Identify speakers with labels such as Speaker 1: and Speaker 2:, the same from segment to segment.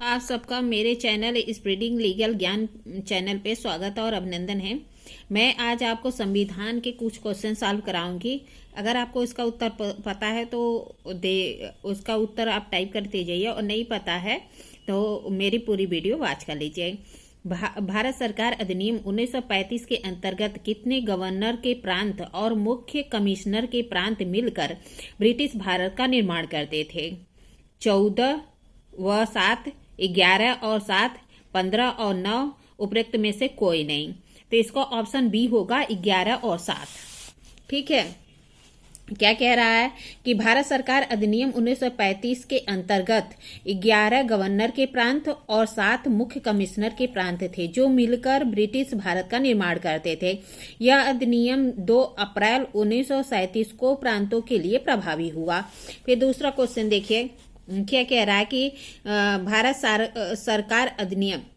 Speaker 1: आप सबका मेरे चैनल स्प्रेडिंग लीगल ज्ञान चैनल पे स्वागत और अभिनंदन है। मैं आज आपको संविधान के कुछ क्वेश्चन सॉल्व कराऊंगी। अगर आपको इसका उत्तर पता है तो उसका उत्तर आप टाइप करते जाइए, और नहीं पता है तो मेरी पूरी वीडियो वॉच कर लीजिए। भारत सरकार अधिनियम 1935 के अंतर्गत कितने गवर्नर के प्रांत और मुख्य कमिश्नर के प्रांत मिलकर ब्रिटिश भारत का निर्माण करते थे? 14 व 7, 11 और 7, 15 और 9, उपरोक्त में से कोई नहीं। तो इसका ऑप्शन बी होगा 11 और 7। ठीक है, क्या कह रहा है कि भारत सरकार अधिनियम 1935 के अंतर्गत 11 गवर्नर के प्रांत और 7 मुख्य कमिश्नर के प्रांत थे जो मिलकर ब्रिटिश भारत का निर्माण करते थे। यह अधिनियम 2 अप्रैल 1937 को प्रांतों के लिए प्रभावी हुआ। फिर दूसरा क्वेश्चन देखिए, क्या कह रहा है कि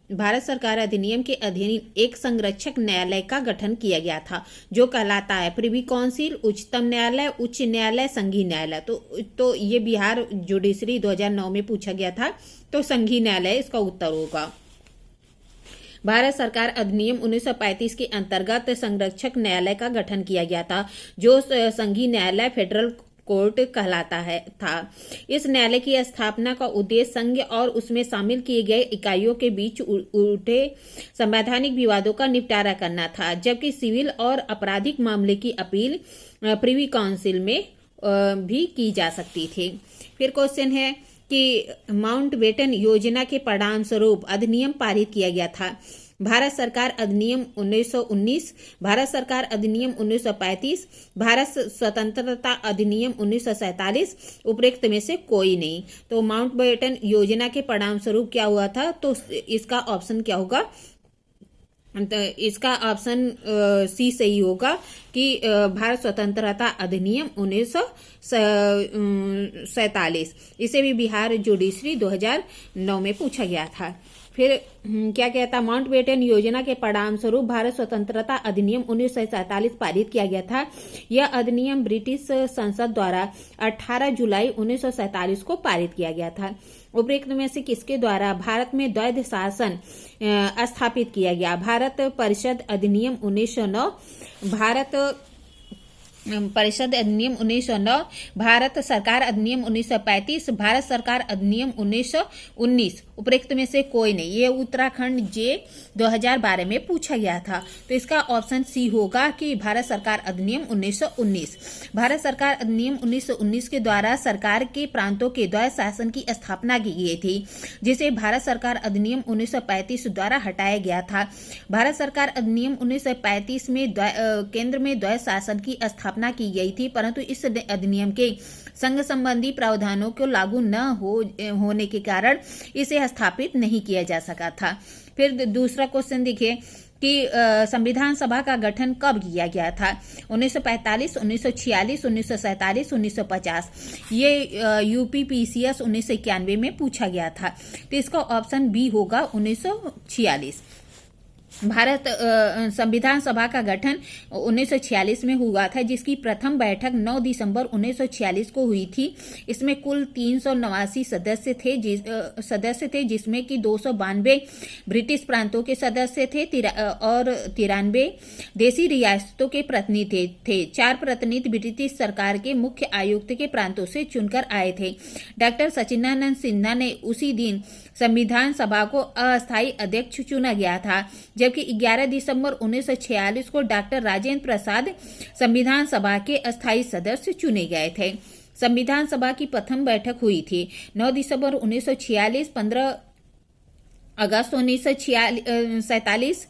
Speaker 1: भारत सरकार अधिनियम के अधीन एक संरक्षक न्यायालय का गठन किया गया था जो कहलाता है प्रिवी काउंसिल, उच्चतम न्यायालय, उच्च न्यायालय, संघीय न्यायालय। तो ये बिहार जुडिशरी 2009 में पूछा गया था, तो संघीय न्यायालय इसका उत्तर होगा। भारत सरकार अधिनियम 1935 के अंतर्गत संरक्षक न्यायालय का गठन किया गया था जो संघीय न्यायालय फेडरल कोर्ट कहलाता था। इस न्यायालय की स्थापना का उद्देश्य संघ और उसमें शामिल किए गए इकाइयों के बीच उठे संवैधानिक विवादों का निपटारा करना था, जबकि सिविल और आपराधिक मामले की अपील प्रिवी काउंसिल में भी की जा सकती थी। फिर क्वेश्चन है कि माउंटबेटन योजना के परिणाम स्वरूप अधिनियम पारित किया गया था। भारत सरकार अधिनियम 1919, भारत सरकार अधिनियम 1935, भारत स्वतंत्रता अधिनियम 1947, उपरोक्त में से कोई नहीं। तो माउंटबेटन योजना के परिणाम स्वरूप क्या हुआ था? तो इसका ऑप्शन क्या होगा? तो इसका ऑप्शन सी सही होगा कि भारत स्वतंत्रता अधिनियम 1947। इसे भी बिहार जुडिशरी 2009 में पूछा गया था। फिर क्या कहता, माउंटबेटन योजना के परिणाम स्वरूप भारत स्वतंत्रता अधिनियम 1947 पारित किया गया था। यह अधिनियम ब्रिटिश संसद द्वारा 18 जुलाई 1947 को पारित किया गया था। उपरोक्त में से किसके द्वारा भारत में द्वैध शासन स्थापित किया गया? भारत परिषद अधिनियम 1909, भारत परिषद अधिनियम 1909, भारत सरकार अधिनियम 1935, भारत सरकार अधिनियम 1919, उपरोक्त में से कोई नहीं। ये उत्तराखंड जे 2012 में पूछा गया था, तो इसका ऑप्शन सी होगा कि भारत सरकार अधिनियम 1919। भारत सरकार अधिनियम 1919 के द्वारा सरकार के प्रांतों के द्वैध शासन की स्थापना की गई थी, जिसे भारत सरकार अधिनियम 1935 द्वारा हटाया गया था। भारत सरकार अधिनियम 1935 में केंद्र में द्वैध शासन की स्थापना की गई थी, परंतु इस अधिनियम के संघ संबंधी प्रावधानों को लागू न होने के कारण इसे स्थापित नहीं किया जा सका था। फिर दूसरा क्वेश्चन देखिए कि संविधान सभा का गठन कब किया गया था? 1945, 1946, 1947, 1950। ये यूपीपीसीएस 1991 में पूछा गया था, तो इसका ऑप्शन बी होगा 1946। भारत संविधान सभा का गठन 1946 में हुआ था, जिसकी प्रथम बैठक 9 दिसंबर 1946 को हुई थी। इसमें कुल 389 सदस्य थे, जिसमें कि 292 ब्रिटिश प्रांतों के सदस्य थे और 93 देसी रियासतों के प्रतिनिधि थे। 4 प्रतिनिधि ब्रिटिश सरकार के मुख्य आयुक्त के प्रांतों से चुनकर आए थे। डॉक्टर सचिदानंद सिन्हा ने उसी दिन संविधान सभा को अस्थायी अध्यक्ष चुना गया था, जबकि 11 दिसंबर 1946 को डॉक्टर राजेंद्र प्रसाद संविधान सभा के अस्थायी सदस्य चुने गए थे। संविधान सभा की प्रथम बैठक हुई थी 9 दिसंबर 1946, 15 अगस्त 1947,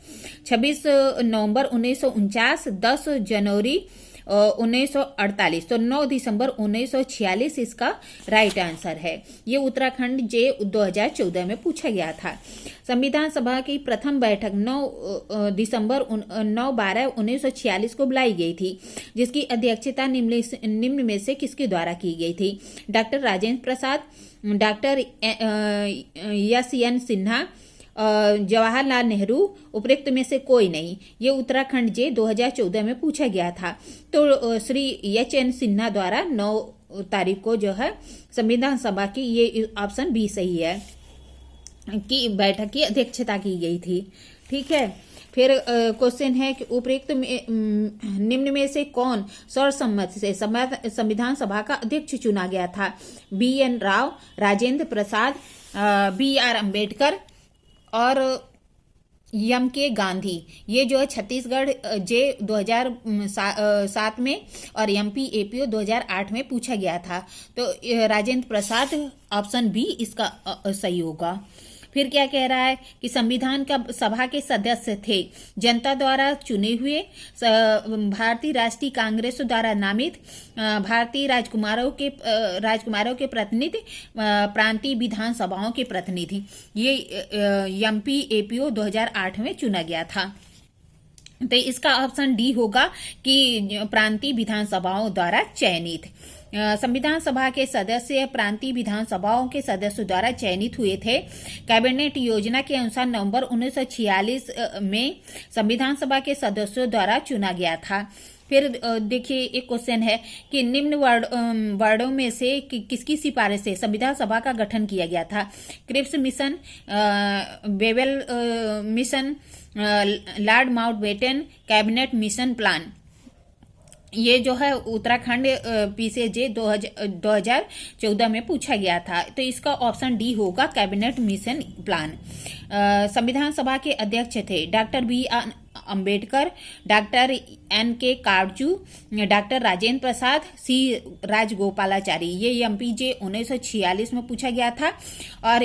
Speaker 1: 26 नवंबर 1949, 10 जनवरी 1948। तो 9 दिसंबर 1946 इसका राइट आंसर है। ये उत्तराखंड जे 2014 में पूछा गया था। संविधान सभा की प्रथम बैठक 9/12/1946 को बुलाई गई थी, जिसकी अध्यक्षता निम्न में से किसके द्वारा की गई थी? डॉक्टर राजेंद्र प्रसाद, डॉक्टर एस.एन. सिन्हा, जवाहरलाल नेहरू, उपरोक्त में से कोई नहीं। ये उत्तराखंड जे 2014 में पूछा गया था, तो श्री एच.एन. सिन्हा द्वारा 9 तारीख को जो है संविधान सभा की, ये ऑप्शन बी सही है। की बैठक की अध्यक्षता की गई थी। ठीक है। फिर क्वेश्चन है कि उपरोक्त निम्न में से कौन सर्वसम्मति से संविधान सभा का अध्यक्ष चुना गया था? BN राव, राजेंद्र प्रसाद, BR अम्बेडकर और MK गांधी। ये जो है छत्तीसगढ़ जे 2007 में और MP APO 2008 में पूछा गया था। तो राजेंद्र प्रसाद ऑप्शन बी इसका सही होगा। फिर क्या कह रहा है कि संविधान का सभा के सदस्य थे जनता द्वारा चुने हुए, भारतीय राष्ट्रीय कांग्रेस द्वारा नामित, भारतीय राजकुमारों के प्रतिनिधि, प्रांतीय विधानसभाओं के प्रतिनिधि। ये MP APO 2008 में चुना गया था। तो इसका ऑप्शन डी होगा कि प्रांतीय विधानसभाओं द्वारा चयनित। संविधान सभा के सदस्य प्रांतीय विधानसभाओं के सदस्यों द्वारा चयनित हुए थे। कैबिनेट योजना के अनुसार नवंबर 1946 में संविधान सभा के सदस्यों द्वारा चुना गया था। फिर देखिए एक क्वेश्चन है कि निम्न वर्डों में से किसकी सिफारिश से संविधान सभा का गठन किया गया था? Cripps mission, Wavell mission, Lord Mountbatten, cabinet mission plan. ये जो है उत्तराखंड PCJ 2014 में पूछा गया था। तो इसका ऑप्शन डी होगा कैबिनेट मिशन प्लान। संविधान सभा के अध्यक्ष थे doctor BR Ambedkar, doctor NK Katju, doctor Rajendra Prasad, C Rajagopalachari. ये MPJ 1946 में पूछा गया था और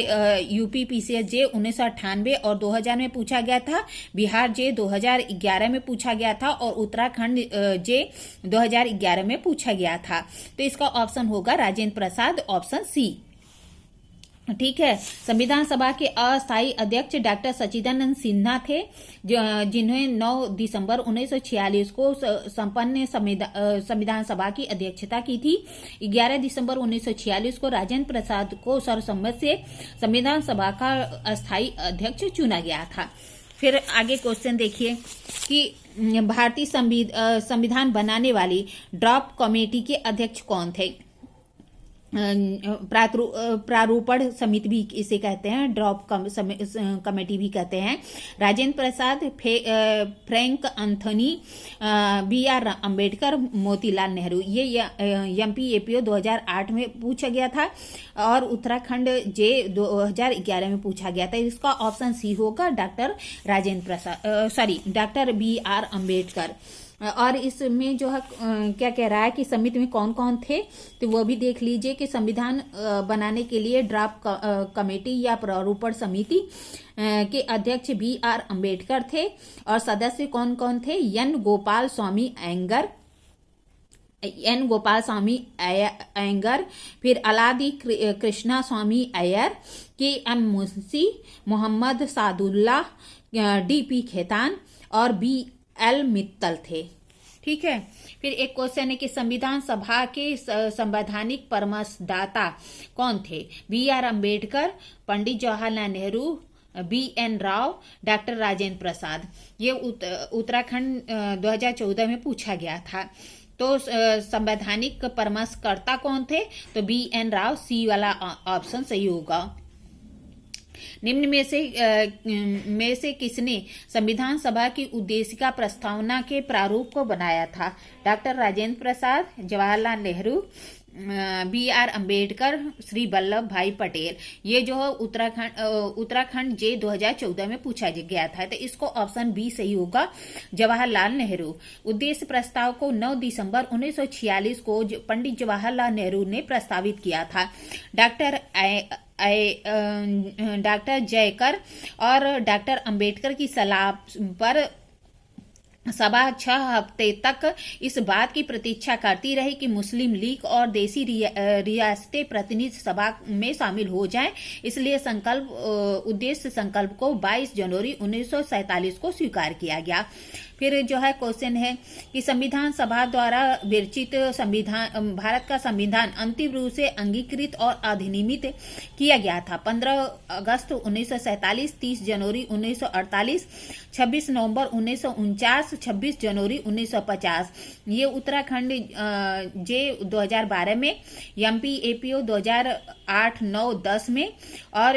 Speaker 1: UP PCJ 1998 और 2000 में पूछा गया था। बिहार जे 2011 में पूछा गया था और उत्तराखंड जे 2011 में पूछा गया था। तो इसका ऑप्शन होगा राजेंद्र प्रसाद, ऑप्शन सी। ठीक है। संविधान सभा के अस्थायी अध्यक्ष डॉक्टर सच्चिदानंद सिन्हा थे, जिन्हें 9 दिसंबर 1946 को संपन्न संविधान सभा की अध्यक्षता की थी। 11 दिसंबर 1946 को राजेंद्र प्रसाद को सर्वसम्मति से संविधान सभा का अस्थायी अध्यक्ष चुना गया था। फिर आगे क्वेश्चन देखिए कि भारतीय संविधान बनाने वाली ड्राफ्ट कमेटी के अध्यक्ष कौन थे? प्रारूपण समिति भी इसे कहते हैं, ड्राफ्ट कमेटी भी कहते हैं। Rajendra Prasad, Frank Anthony, BR Ambedkar, Motilal Nehru. ये MP APO 2008 में पूछा गया था और उत्तराखंड जे 2011 में पूछा गया था। इसका ऑप्शन सी होगा डॉक्टर डॉक्टर BR अम्बेडकर। और इसमें जो है क्या कह रहा है कि समिति में कौन कौन थे, तो वो भी देख लीजिए कि संविधान बनाने के लिए ड्राफ्ट कमेटी या प्रारूपण समिति के अध्यक्ष BR अम्बेडकर थे और सदस्य कौन कौन थे? N गोपाल स्वामी अयंगर, फिर अलादी कृष्णा स्वामी अय्यर, KM मुंशी, मोहम्मद सादुल्लाह, DP खेतान और BL मित्तल थे। ठीक है। फिर एक क्वेश्चन है कि संविधान सभा के संवैधानिक परामर्शदाता कौन थे? BR Ambedkar, Pandit Jawaharlal Nehru, BN Rao, doctor Rajendra प्रसाद। ये उत्तराखंड 2014 में पूछा गया था। तो संवैधानिक परामर्शकर्ता कौन थे? तो BN राव, C वाला ऑप्शन सही होगा। निम्न में से किसने संविधान सभा की उद्देशिका प्रस्तावना के प्रारूप को बनाया था? डॉक्टर राजेंद्र प्रसाद, जवाहरलाल नेहरू, BR अम्बेडकर, श्री वल्लभ भाई पटेल। ये जो है उत्तराखंड जे 2014 में पूछा गया था। तो इसको ऑप्शन बी सही होगा, जवाहरलाल नेहरू। उद्देश्य प्रस्ताव को 9 दिसंबर 1946 को पंडित जवाहरलाल नेहरू ने प्रस्तावित किया था। डॉक्टर जयकर और डॉक्टर अंबेडकर की सलाह पर सभा 6 हफ्ते तक इस बात की प्रतीक्षा करती रही कि मुस्लिम लीग और देसी रियासतें प्रतिनिधि सभा में शामिल हो जाएं। इसलिए उद्देश्य संकल्प को 22 जनवरी 1947 को स्वीकार किया गया। फिर जो है क्वेश्चन है कि संविधान सभा द्वारा विरचित संविधान भारत का संविधान अंतिम रूप से अंगीकृत और अधिनियमित किया गया था 15 अगस्त 1947, 30 जनवरी 1948, 26 नवंबर 1949, 26 जनवरी 1950। ये उत्तराखंड जे 2012 में, एमपी एपीओ 2008, 9, 10 में और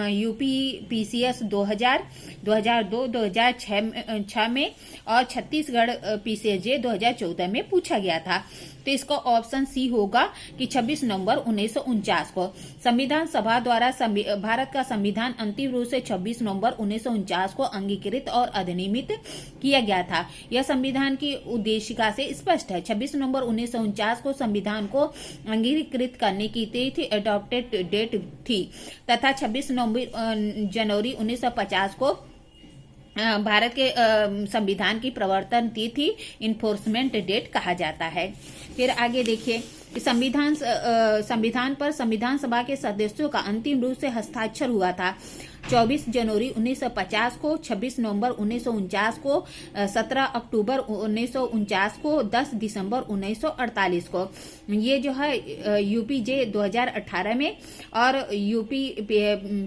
Speaker 1: यूपी पीसीएस 2000, 2002, 2006 में और छत्तीसगढ़ पीसीएसजे 2014 में पूछा गया था। तो इसका ऑप्शन सी होगा कि 26 नवंबर 1949 को संविधान सभा द्वारा भारत का संविधान अंतिम रूप से 26 नवंबर 1949 को अंगीकृत और अधिनियमित किया गया था। यह संविधान की उद्देशिका से स्पष्ट है। 26 नवंबर 1949 को संविधान को अंगीकृत करने की तिथि एडॉप्टेड डेट थी तथा 26 जनवरी 1950 को भारत के संविधान की प्रवर्तन तिथि इन्फोर्समेंट डेट कहा जाता है। फिर आगे देखिए, संविधान पर संविधान सभा के सदस्यों का अंतिम रूप से हस्ताक्षर हुआ था 24 जनवरी 1950 को, 26 नवंबर 1949 को, 17 अक्टूबर 1949 को, 10 दिसंबर 1948 को। ये जो है यूपीजे 2018 में और यूपी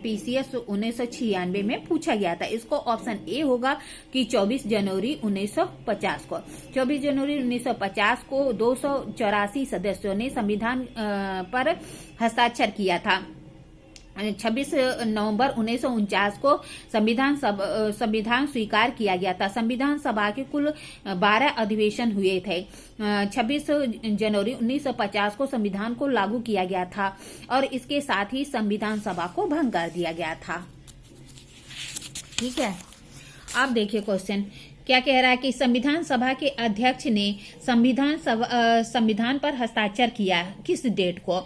Speaker 1: पीसीएस 1996 में पूछा गया था। इसको ऑप्शन ए होगा कि 24 जनवरी 1950 को। 24 जनवरी 1950 को 284 सदस्यों ने संविधान पर हस्ताक्षर किया था। 26 नवंबर 1949 को संविधान स्वीकार किया गया था। संविधान सभा के कुल 12 अधिवेशन हुए थे। 26 जनवरी 1950 को संविधान को लागू किया गया था और इसके साथ ही संविधान सभा को भंग कर दिया गया था। ठीक है, अब देखिए क्वेश्चन क्या कह रहा है कि संविधान सभा के अध्यक्ष ने संविधान पर हस्ताक्षर किया किस डेट को?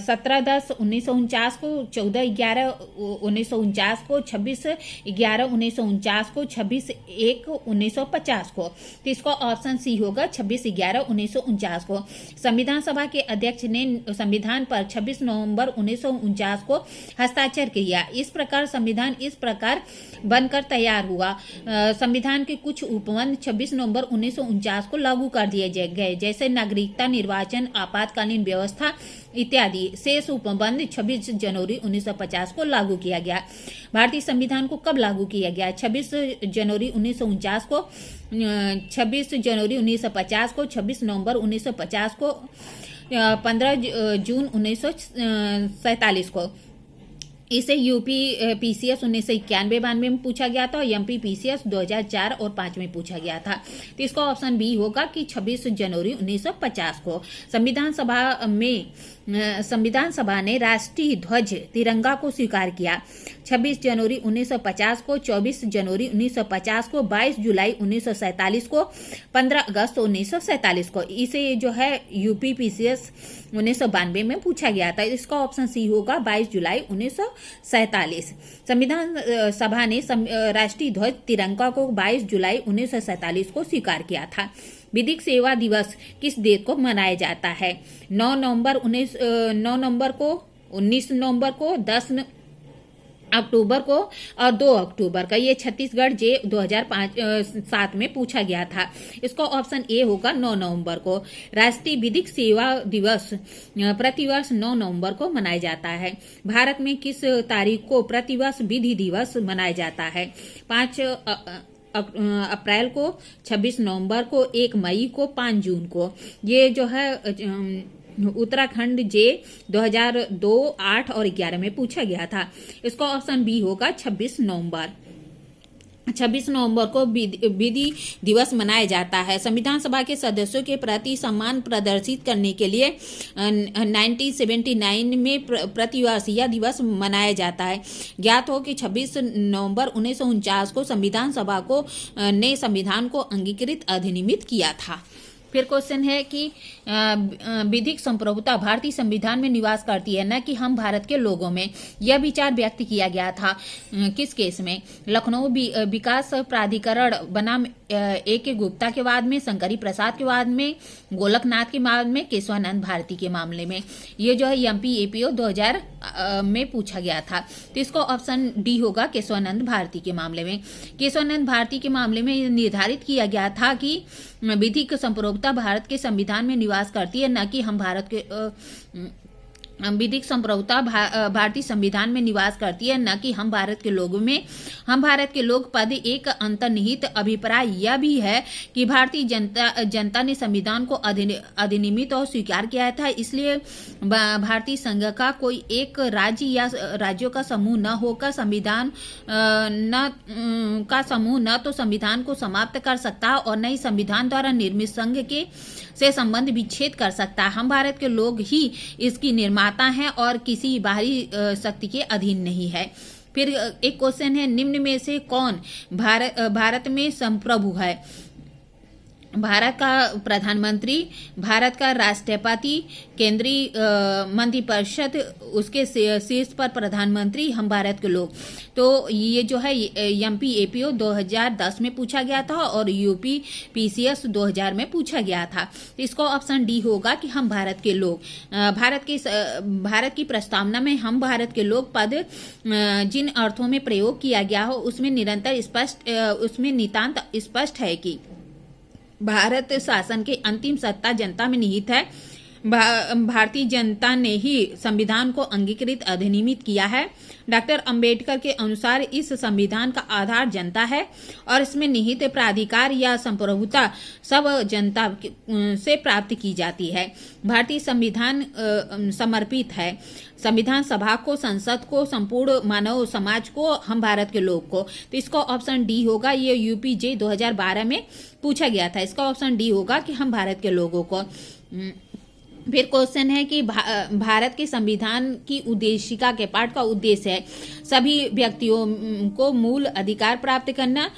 Speaker 1: 17/10/1949 को, 14/11/1949 को, 26/11/1949 को, 26/1/1950 को। तो इसका ऑप्शन सी होगा 26/11/1949 को। संविधान सभा के अध्यक्ष ने संविधान पर 26 नवंबर 1949 को हस्ताक्षर किया। इस प्रकार संविधान इस प्रकार बनकर तैयार हुआ। संविधान के कुछ उपबंध 26 नवंबर 1949 को लागू कर दिए गए, जैसे नागरिकता, निर्वाचन, आपातकालीन व्यवस्था इत्यादि। शेष उपबंध 26 जनवरी 1950 को लागू किया गया। भारतीय संविधान को कब लागू किया गया? 26 जनवरी 1949 को, 26 जनवरी 1950 को, 26 नवंबर 1950 को, 15 जून 1947 को। इसे यूपी पीसीएस 1991-92 में पूछा गया था और एमपी पीसीएस 2004 और 5 में पूछा गया था। तो इसका ऑप्शन बी होगा कि 26 जनवरी 1950 को। संविधान सभा ने राष्ट्रीय ध्वज तिरंगा को स्वीकार किया 26 जनवरी 1950 को, 24 जनवरी 1950 को, 22 जुलाई 1947 को, 15 अगस्त 1947 को। इसे जो है यूपी पीसीएस 1992 में पूछा गया था। इसका ऑप्शन सी होगा 22 जुलाई 1947। संविधान सभा ने राष्ट्रीय ध्वज तिरंगा को 22 जुलाई 1947 को स्वीकार किया था। विधिक सेवा दिवस किस डेट को मनाया जाता है? 9 नवंबर को, 19 नवंबर को, 10 अक्टूबर को और 2 अक्टूबर का। ये छत्तीसगढ़ जे 2007 में पूछा गया था। इसका ऑप्शन ए होगा 9 नवंबर को। राष्ट्रीय विधिक सेवा दिवस प्रतिवर्ष 9 नवंबर को मनाया जाता है। भारत में किस तारीख को प्रतिवर्ष विधि दिवस मनाया जाता है? 5 अप्रैल को, 26 नवंबर को, 1 मई को, 5 जून को। ये जो है उत्तराखंड जे 2002, 8 और 11 में पूछा गया था। इसका ऑप्शन बी होगा 26 नवंबर। 26 नवंबर को विधि दिवस मनाया जाता है। संविधान सभा के सदस्यों के प्रति सम्मान प्रदर्शित करने के लिए 1979 में प्रतिवर्ष यह दिवस मनाया जाता है। ज्ञात हो कि 26 नवंबर 1949 को संविधान सभा ने संविधान को अंगीकृत अधिनियमित किया था। फिर क्वेश्चन है कि विधिक संप्रभुता भारतीय संविधान में निवास करती है न कि हम भारत के लोगों में। यह विचार व्यक्त किया गया था किस केस में? लखनऊ विकास प्राधिकरण बनाम A.K. गुप्ता के बाद में, शंकरी प्रसाद के बाद में, गोलकनाथ के बाद में, केशवानंद भारती के मामले में। ये जो है MPAPO 2000 में पूछा गया था। तो इसको ऑप्शन डी होगा, केशवानंद भारती के मामले में। केशवानंद भारती के मामले में निर्धारित किया गया था कि विधिक संप्रभुता भारत के संविधान में निवास करती है, न कि हम भारत के विधिक संप्रभुता भारतीय संविधान में निवास करती है, न कि हम भारत के लोगों में। हम भारत के लोग पद एक अंतर्निहित अभिप्राय यह भी है कि भारतीय जनता ने संविधान को अधिनियमित और स्वीकार किया था। इसलिए भारतीय संघ का कोई एक राज्य या राज्यों का समूह न होकर संविधान का समूह न तो संविधान को समाप्त कर सकता और न ही संविधान द्वारा निर्मित संघ के से संबंध विच्छेद कर सकता। हम भारत के लोग ही इसकी निर्माता हैं और किसी बाहरी शक्ति के अधीन नहीं है। फिर एक क्वेश्चन है, निम्न में से कौन भारत में संप्रभु है? भारत का प्रधानमंत्री, भारत का राष्ट्रपति, केंद्रीय मंत्रिपरिषद, उसके शीर्ष पर प्रधानमंत्री, हम भारत के लोग। तो ये जो है MPAPO 2010 में पूछा गया था और UPPCS 2000 में पूछा गया था। इसको ऑप्शन डी होगा कि हम भारत के लोग। भारत की प्रस्तावना में हम भारत के लोग पद जिन अर्थों में प्रयोग किया गया हो उसमें नितांत स्पष्ट है कि भारत शासन के अंतिम सत्ता जनता में निहित है। भारतीय जनता ने ही संविधान को अंगीकृत अधिनियमित किया है। डॉक्टर अंबेडकर के अनुसार इस संविधान का आधार जनता है और इसमें निहित प्राधिकार या संप्रभुता सब जनता से प्राप्त की जाती है। भारतीय संविधान समर्पित है संविधान सभा को, संसद को, संपूर्ण मानव समाज को, हम भारत के लोग को। तो इसका ऑप्शन डी होगा। ये UPJ 2012 में पूछा गया था। इसका ऑप्शन डी होगा कि हम भारत के लोगों को। फिर क्वेश्चन है कि भारत के संविधान की उद्देशिका के पाठ का उद्देश्य है सभी व्यक्तियों को मूल अधिकार प्राप्त करना,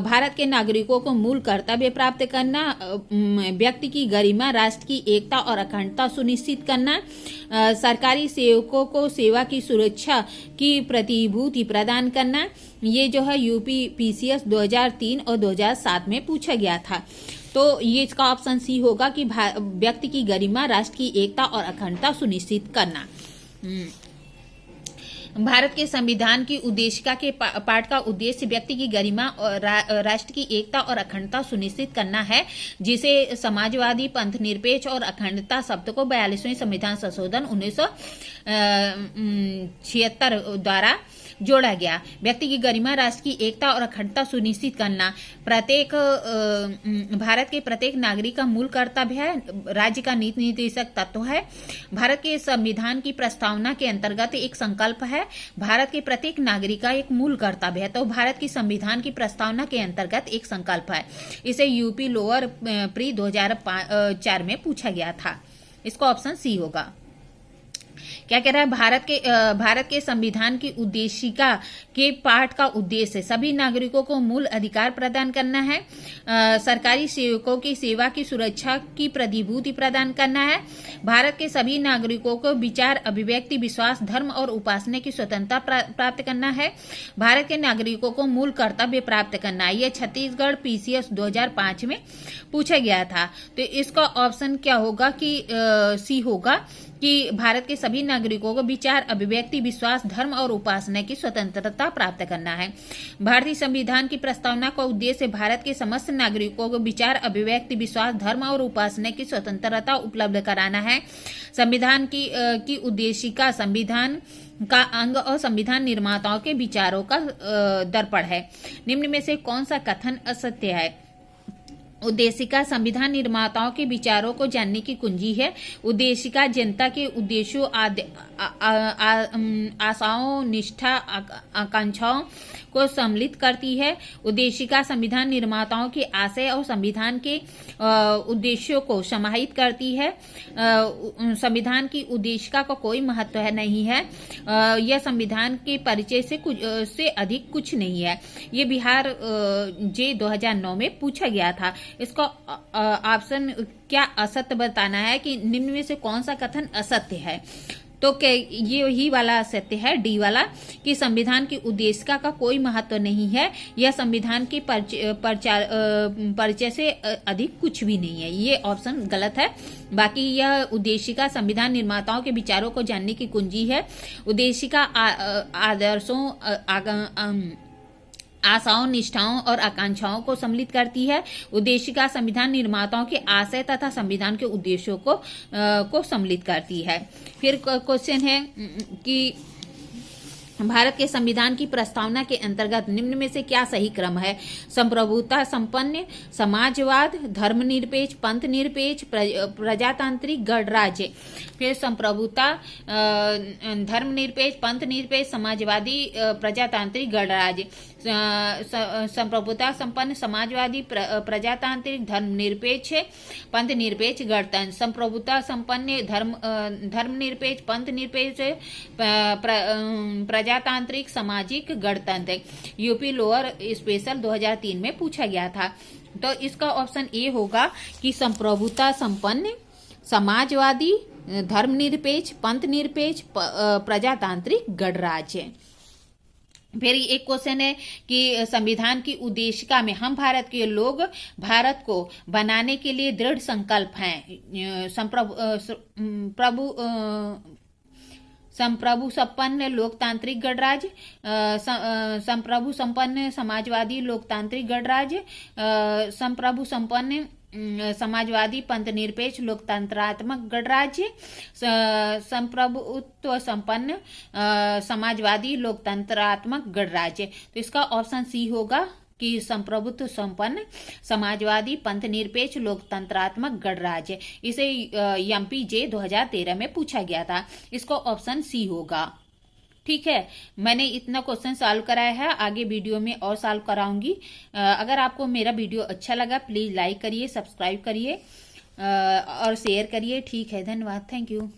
Speaker 1: भारत के नागरिकों को मूल कर्तव्य प्राप्त करना, व्यक्ति की गरिमा, राष्ट्र की एकता और अखंडता सुनिश्चित करना, सरकारी सेवकों को सेवा की सुरक्षा की प्रतिभूति प्रदान करना। ये जो है UPPCS 2003 और 2007 में पूछा गया था। तो ये इसका ऑप्शन सी होगा कि व्यक्ति की गरिमा, राष्ट्र की एकता और अखंडता सुनिश्चित करना। भारत के संविधान की उद्देशिका के पाठ का उद्देश्य व्यक्ति की गरिमा और राष्ट्र की एकता और अखंडता सुनिश्चित करना है, जिसे समाजवादी, पंथनिरपेक्ष और अखंडता शब्द को 42वें संविधान संशोधन 1976 द्वारा जोड़ा गया। व्यक्ति की गरिमा, राष्ट्र की एकता और अखंडता सुनिश्चित करना भारत के प्रत्येक नागरिक का मूल कर्तव्य है, राज्य का नीति निर्देशक तत्व है। भारत के संविधान की प्रस्तावना के अंतर्गत एक संकल्प है। भारत के प्रत्येक नागरिक का एक मूल कर्तव्य है। तो भारत की संविधान की प्रस्तावना के अंतर्गत एक संकल्प है। इसे UP लोअर प्री 2004 में पूछा गया था। इसका ऑप्शन सी होगा। क्या कह रहा है? भारत के संविधान की उद्देशिका के पाठ का उद्देश्य सभी नागरिकों को मूल अधिकार प्रदान करना है, सरकारी सेवकों की सेवा की सुरक्षा की प्रतिभूति प्रदान करना है, भारत के सभी नागरिकों को विचार, अभिव्यक्ति, विश्वास, धर्म और उपासना की स्वतंत्रता प्राप्त करना है, भारत के नागरिकों को मूल कर्तव्य प्राप्त करना है। यह छत्तीसगढ़ PCS 2005 में पूछा गया था। तो इसका ऑप्शन क्या होगा कि सी होगा कि भारत के सभी नागरिकों को विचार, अभिव्यक्ति, विश्वास, धर्म और उपासना की स्वतंत्रता प्राप्त करना है। भारतीय संविधान की प्रस्तावना का उद्देश्य भारत के समस्त नागरिकों को विचार, अभिव्यक्ति, विश्वास, धर्म और उपासना की स्वतंत्रता उपलब्ध कराना है। संविधान की उद्देशिका संविधान का अंग और संविधान निर्माताओं के विचारों का दर्पण है। निम्न में से कौन सा कथन असत्य है? उद्देशिका संविधान निर्माताओं के विचारों को जानने की कुंजी है। उद्देशिका जनता के उद्देश्यों, आशाओं, निष्ठा, आकांक्षाओं को सम्मिलित करती है। उद्देशिका संविधान निर्माताओं के आशय और संविधान के उद्देश्यों को समाहित करती है। संविधान की उद्देशिका का कोई महत्व नहीं है। यह संविधान के परिचय से अधिक कुछ नहीं है। ये बिहार J 2009 में पूछा गया था। इसका ऑप्शन क्या असत्य बताना है कि निम्न में से कौन सा कथन असत्य है। तो क्या ये ही वाला असत्य है, डी वाला, कि संविधान की उद्देशिका का कोई महत्व नहीं है, यह संविधान के परिचय से अधिक कुछ भी नहीं है। ये ऑप्शन गलत है। बाकी यह उद्देशिका संविधान निर्माताओं के विचारों को जानने की कुंजी है। उद्देशिका आदर्शों, आशाओं, निष्ठाओं और आकांक्षाओं को सम्मिलित करती है। उद्देशिका संविधान निर्माताओं के आशय तथा संविधान के उद्देश्यों को सम्मिलित करती है। फिर क्वेश्चन है कि भारत के संविधान की प्रस्तावना के अंतर्गत निम्न में से क्या सही क्रम है। संप्रभुता संपन्न, समाजवाद, धर्मनिरपेक्ष, पंथ निरपेक्ष, प्रजातांत्रिक, गणराज्य। फिर संप्रभुता, धर्मनिरपेक्ष, पंथ निरपेक्ष, समाजवादी, प्रजातांत्रिक, गणराज्य। संप्रभुता संपन्न, समाजवादी, प्रजातांत्रिक, धर्मनिरपेक्ष, पंथ निरपेक्ष, गणतंत्र। संप्रभुता संपन्न, धर्मनिरपेक्ष, पंथ निरपेक्ष, प्रजातांत्रिक, सामाजिक, गणतंत्र। यूपी लोअर स्पेशल 2003 में पूछा गया था। तो इसका ऑप्शन ए होगा कि संप्रभुता संपन्न, समाजवादी, धर्मनिरपेक्ष, पंथ निरपेक्ष, प्रजातांत्रिक, गणराज्य। फिर एक क्वेश्चन है कि संविधान की उद्देशिका में हम भारत के लोग भारत को बनाने के लिए दृढ़ संकल्प हैं। संप्रभु संपन्न लोकतांत्रिक गणराज्य, संप्रभु संपन्न समाजवादी लोकतांत्रिक गणराज्य, संप्रभु संपन्न समाजवादी पंथ निरपेक्ष लोकतंत्रात्मक गणराज्य, संप्रभुत्व संपन्न समाजवादी लोकतंत्रात्मक गणराज्य। तो इसका ऑप्शन सी होगा कि संप्रभुत्व संपन्न समाजवादी पंथ निरपेक्ष लोकतंत्रात्मक गणराज्य। इसे एमपीजे 2013 में पूछा गया था। इसको ऑप्शन सी होगा। ठीक है, मैंने इतना क्वेश्चन सॉल्व कराया है, आगे वीडियो में और सॉल्व कराऊंगी। अगर आपको मेरा वीडियो अच्छा लगा प्लीज लाइक करिए, सब्सक्राइब करिए और शेयर करिए। ठीक है, धन्यवाद, थैंक यू।